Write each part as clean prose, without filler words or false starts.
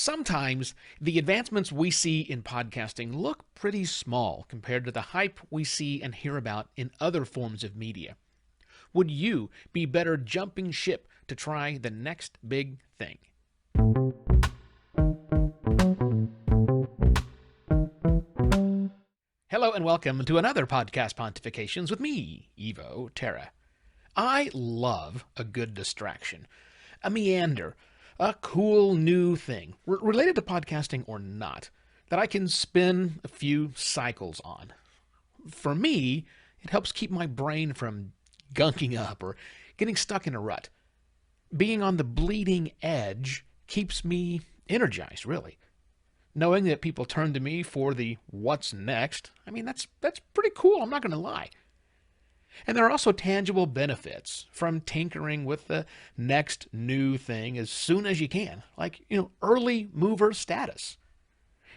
Sometimes the advancements we see in podcasting look pretty small compared to the hype we see and hear about in other forms of media. Would you be better jumping ship to try the next big thing? Hello and welcome to another podcast Pontifications with me, Evo Terra. I love a good distraction, a meander, a cool new thing, related to podcasting or not, that I can spin a few cycles on. For me, it helps keep my brain from gunking up or getting stuck in a rut. Being on the bleeding edge keeps me energized, really. Knowing that people turn to me for the what's next, that's pretty cool, I'm not going to lie. And there are also tangible benefits from tinkering with the next new thing as soon as you can, like, early mover status.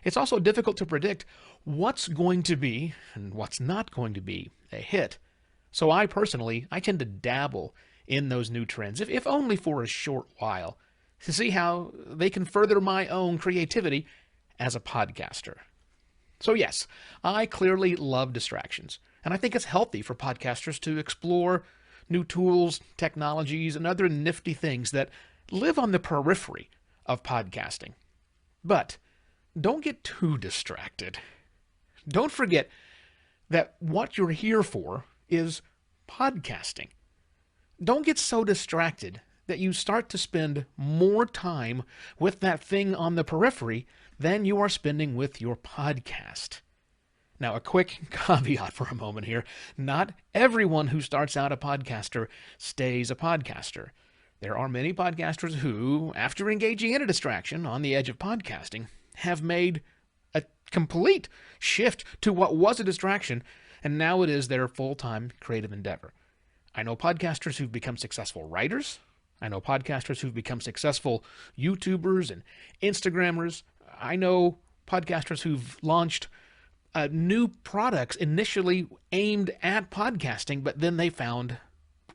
It's also difficult to predict what's going to be and what's not going to be a hit. So I tend to dabble in those new trends, if only for a short while, to see how they can further my own creativity as a podcaster. So yes, I clearly love distractions, and I think it's healthy for podcasters to explore new tools, technologies, and other nifty things that live on the periphery of podcasting. But don't get too distracted. Don't forget that what you're here for is podcasting. Don't get so distracted that you start to spend more time with that thing on the periphery than you are spending with your podcast. Now, a quick caveat for a moment here. Not everyone who starts out a podcaster stays a podcaster. There are many podcasters who, after engaging in a distraction on the edge of podcasting, have made a complete shift to what was a distraction, and now it is their full-time creative endeavor. I know podcasters who've become successful writers. I know podcasters who've become successful YouTubers and Instagrammers. I know podcasters who've launched new products initially aimed at podcasting, but then they found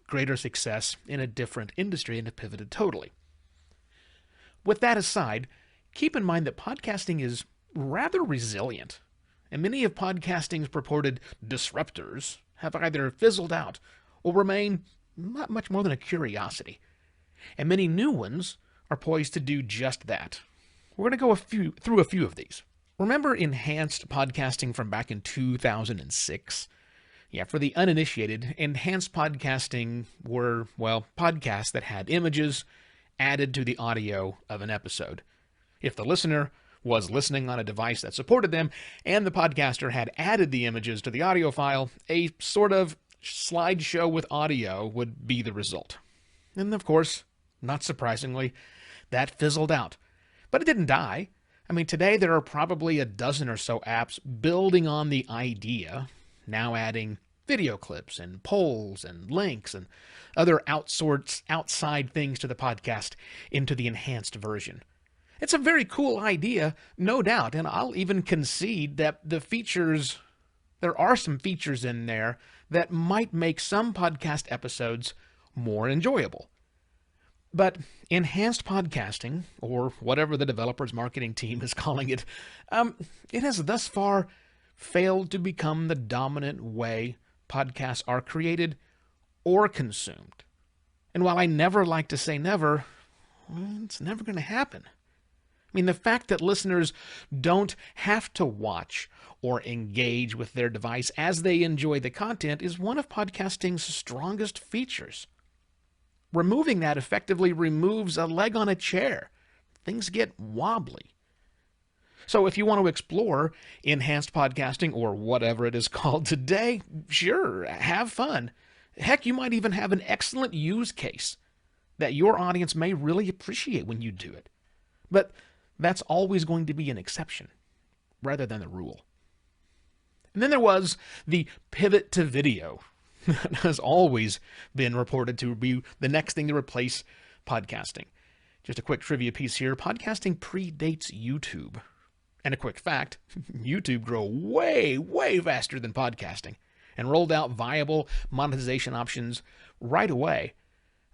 greater success in a different industry and have pivoted totally. With that aside, keep in mind that podcasting is rather resilient, and many of podcasting's purported disruptors have either fizzled out or remain not much more than a curiosity. And many new ones are poised to do just that. We're going to go through a few of these. Remember enhanced podcasting from back in 2006? Yeah, for the uninitiated, enhanced podcasting were, podcasts that had images added to the audio of an episode. If the listener was listening on a device that supported them, and the podcaster had added the images to the audio file, a sort of slideshow with audio would be the result. And of course, not surprisingly, that fizzled out. But it didn't die. Today there are probably a dozen or so apps building on the idea, now adding video clips and polls and links and other outside things to the podcast into the enhanced version. It's a very cool idea, no doubt, and I'll even concede that there are some features in there that might make some podcast episodes more enjoyable. But enhanced podcasting, or whatever the developer's marketing team is calling it, it has thus far failed to become the dominant way podcasts are created or consumed. And while I never like to say never, it's never going to happen. The fact that listeners don't have to watch or engage with their device as they enjoy the content is one of podcasting's strongest features. Removing that effectively removes a leg on a chair. Things get wobbly. So if you want to explore enhanced podcasting or whatever it is called today, sure, have fun. Heck, you might even have an excellent use case that your audience may really appreciate when you do it. But that's always going to be an exception rather than the rule. And then there was the pivot to video. That has always been reported to be the next thing to replace podcasting. Just a quick trivia piece here. Podcasting predates YouTube. And a quick fact, YouTube grew way, way faster than podcasting and rolled out viable monetization options right away.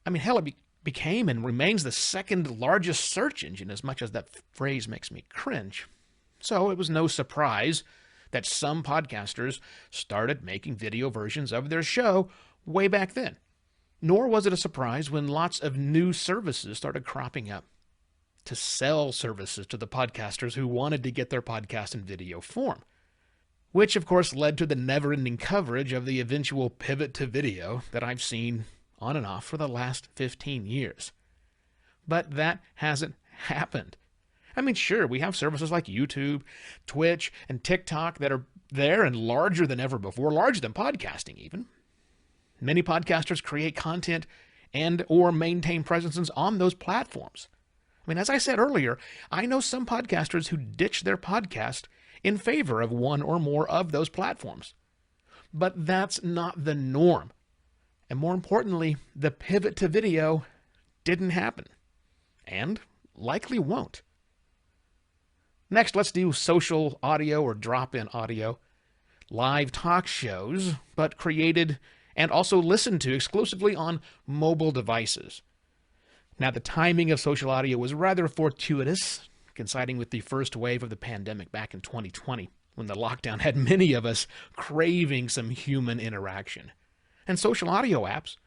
Hell, became and remains the second largest search engine, as much as that phrase makes me cringe. So it was no surprise that some podcasters started making video versions of their show way back then. Nor was it a surprise when lots of new services started cropping up to sell services to the podcasters who wanted to get their podcast in video form, which of course led to the never-ending coverage of the eventual pivot to video that I've seen on and off for the last 15 years. But that hasn't happened. I mean, sure, we have services like YouTube, Twitch, and TikTok that are there and larger than ever before, larger than podcasting even. Many podcasters create content and or maintain presences on those platforms. I mean, as I said earlier, I know some podcasters who ditch their podcast in favor of one or more of those platforms. But that's not the norm. And more importantly, the pivot to video didn't happen, and likely won't. Next, let's do social audio or drop-in audio, live talk shows, but created and also listened to exclusively on mobile devices. Now, the timing of social audio was rather fortuitous, coinciding with the first wave of the pandemic back in 2020, when the lockdown had many of us craving some human interaction. And social audio apps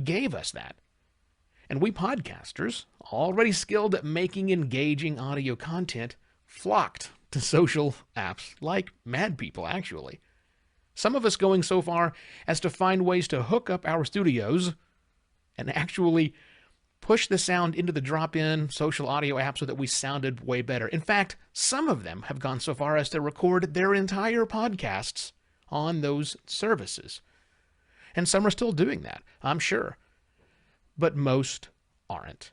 gave us that. And we podcasters, already skilled at making engaging audio content, flocked to social apps like mad people, actually. Some of us going so far as to find ways to hook up our studios and actually push the sound into the drop-in social audio app so that we sounded way better. In fact, some of them have gone so far as to record their entire podcasts on those services. And some are still doing that, I'm sure. But most aren't.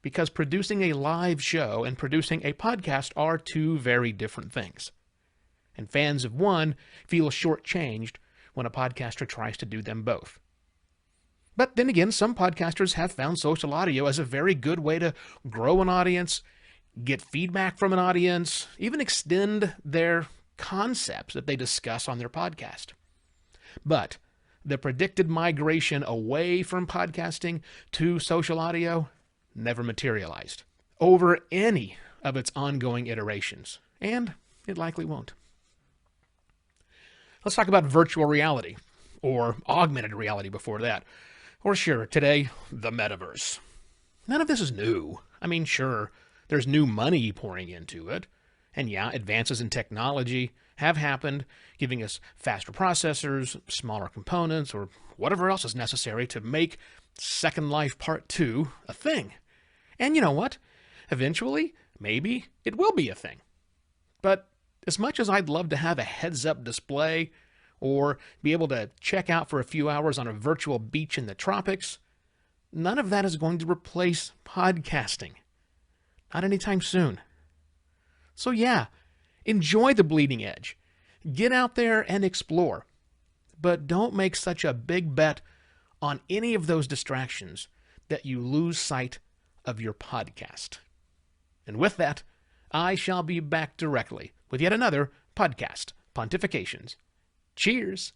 Because producing a live show and producing a podcast are two very different things. And fans of one feel shortchanged when a podcaster tries to do them both. But then again, some podcasters have found social audio as a very good way to grow an audience, get feedback from an audience, even extend their concepts that they discuss on their podcast. But the predicted migration away from podcasting to social audio never materialized over any of its ongoing iterations, and it likely won't. Let's talk about virtual reality, or augmented reality before that. Or sure, today, the metaverse. None of this is new. I mean, sure, there's new money pouring into it. And yeah, advances in technology have happened, giving us faster processors, smaller components, or whatever else is necessary to make Second Life Part 2 a thing. And you know what? Eventually, maybe it will be a thing. But as much as I'd love to have a heads-up display or be able to check out for a few hours on a virtual beach in the tropics, none of that is going to replace podcasting. Not anytime soon. So yeah, enjoy the bleeding edge. Get out there and explore. But don't make such a big bet on any of those distractions that you lose sight of your podcast. And with that, I shall be back directly with yet another podcast, Pontifications. Cheers!